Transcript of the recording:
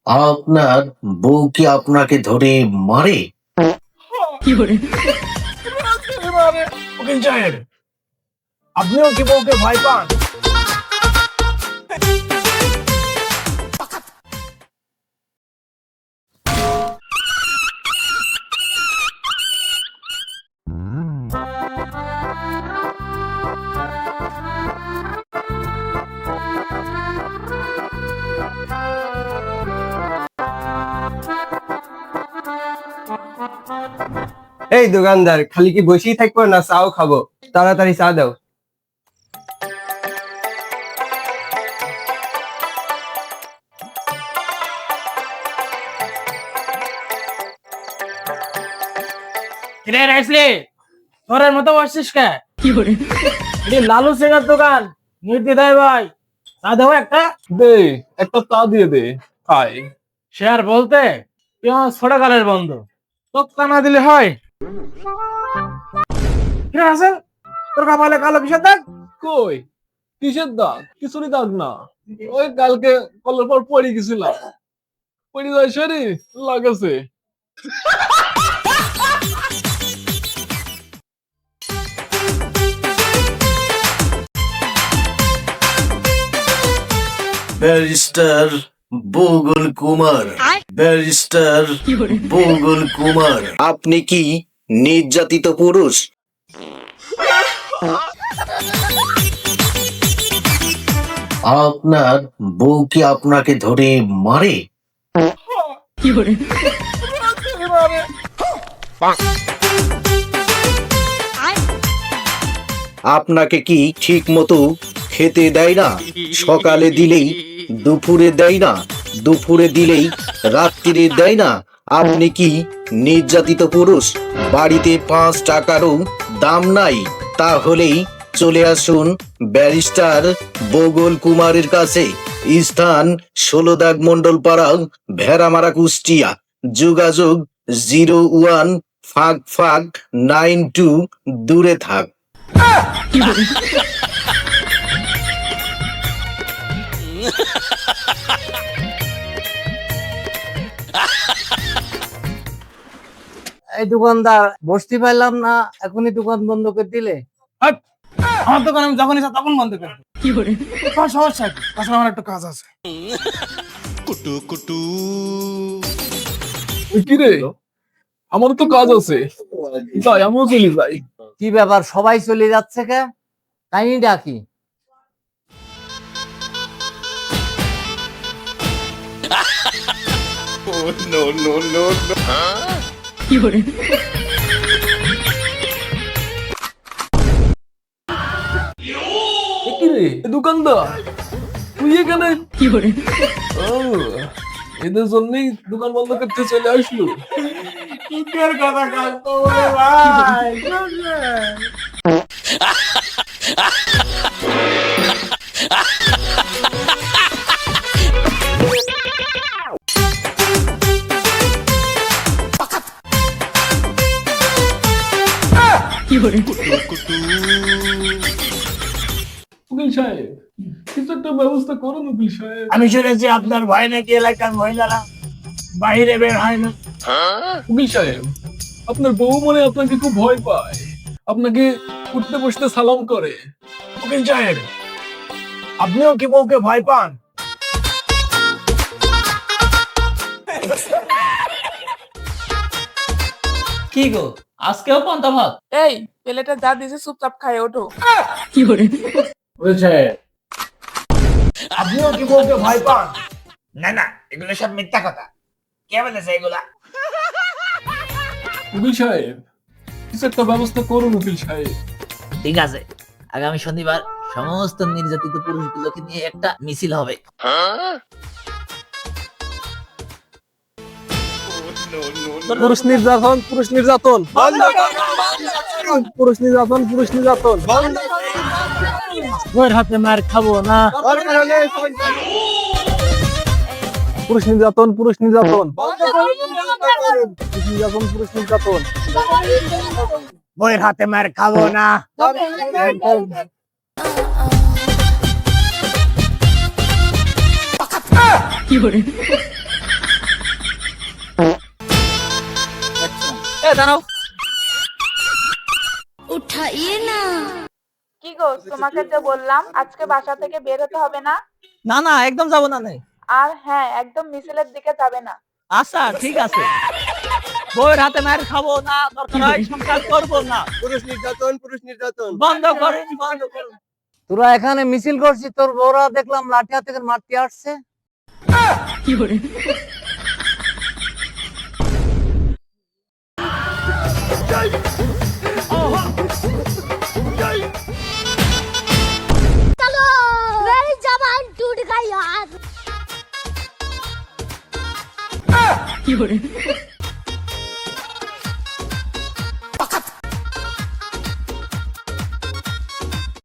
আপনার বউ কি আপনাকে ধরে মারে? উকিল সাহেব, আপনিও কি বউকে ভয় পান? এই দোকানদার, খালি কি বসেই থাকবো না চাও খাবো? তাড়াতাড়ি চা দাও। কিরে রাইসলি, তোরের মতো বসছিস কে? এটি লালু সিং এর দোকান, নির্দ্বিধায় ভাই চা দেবো একটা। দে, একটা চা দিয়ে দে, খাই। শেয়ার বলতে তুই আমার ছোটকালের বন্ধু, তোকে না দিলে হয়? কিরে হাসেন, তোর কপালে কালো কিসের দাগ? কই, কিসের দাগ? কিছুরই দাগ না। ওই কালকে কলের পর পড়ে গেছিলাম, পড়ে যায় শরীর লাগেছে। ব্যারিস্টার বগল কুমার, ব্যারিস্টার বগল কুমার, আপনি কি নির্যাতিত পুরুষ? আপনার বউ কি আপনাকে ধরে মারে? আপনাকে কি ঠিক মতো খেতে দেয় না? সকালে দিলেই দুপুরে দেয় না, দুপুরে দিলেই রাত্রিরে দেয় না। আপনি কি নির্যাতিত পুরুষ? বাড়িতে 5 টাকারও দাম নাই? তাহলেই চলে আসুন ব্যারিস্টার বগল কুমারের কাছে। স্থান 16 দাগ মন্ডল পাড়া, ভেড়ামারা, কুষ্টিয়া। যোগাযোগ 01-92 দূরে থাক। এই দোকানদার, বসতে পারলাম না, এখনই দোকান বন্ধ করে দিলে? হাট! আমার দোকান আমি যখন ইচ্ছা তখন বন্ধ করবো। তোমার সমস্যা কি? আসলে আমার একটু কাজ আছে। কি রে, আমার তো কাজ আছে, যাই আমিও চলে যাই। কি ব্যাপার, সবাই চলে যাচ্ছে কে? কাহিনী ডাকি। কি রে দোকানদার, তুই এখানে? ও, এদের জন্যই দোকান বন্ধ করতে চলে আসলো। কিসের কথা কাজ তো বলে ভাই? উকিল সাহেব, কিছু একটা ব্যবস্থা করুন উকিল সাহেব। আমি শুনেছি আপনার ভয় নাকি এলাকার মহিলারা বাইরে বের হয় না। উকিল সাহেব, আপনার বউ মনে হয় আপনাকে খুব ভয় পায়, আপনাকে উঠতে বসতে সালাম করে। উকিল সাহেব, আপনিও কি বউকে ভয় পান? কি গো, আজকেও পান্তা ভাত? এই প্লেটে যা দিয়েছে চুপচাপ খায় ওঠো। উকিল সাহেব, আপনিও কি বউকে ভয় পান? না না, এগুলো সব মিথ্যা কথা। কে বলেছে এগুলা? উকিল সাহেব, কিছু একটা ব্যবস্থা করুন উকিল সাহেব। ঠিক আছে, আগামী শনিবার সমস্ত নির্যাতিত পুরুষগুলোকে নিয়ে একটা মিছিল হবে। পুরুষ নির্যাতন, পুরুষ নির্যাতন, পুরুষ নির্যাতন, পুরুষ নির্যাতন। ওর হাতে মার খাবো না। পুরুষ নির্যাতন, পুরুষ নির্যাতন, পুরুষ নির্যাতন, পুরুষ নির্যাতন। বইয়ের হাতে মার খাবো না। দাঁড়াও। কি গো তোমাকে যে বললাম আজকে বাসা থেকে বের হতে হবে না। না না একদম যাবো না নাই। আর হ্যাঁ একদম মিছিলের দিকে যাবে না। আচ্ছা ঠিক আছে, বউয়ের হাতে মার খাবো না, দরকার হয় সংসার করবো না। পুরুষ নির্যাতন বন্ধ করেন, বন্ধ করুন। তোরা এখানে মিছিল করছিস, তোর বউরা দেখলাম লাঠি হাতে করে মারতে আসছে। मेरी जबान टूट गई यार।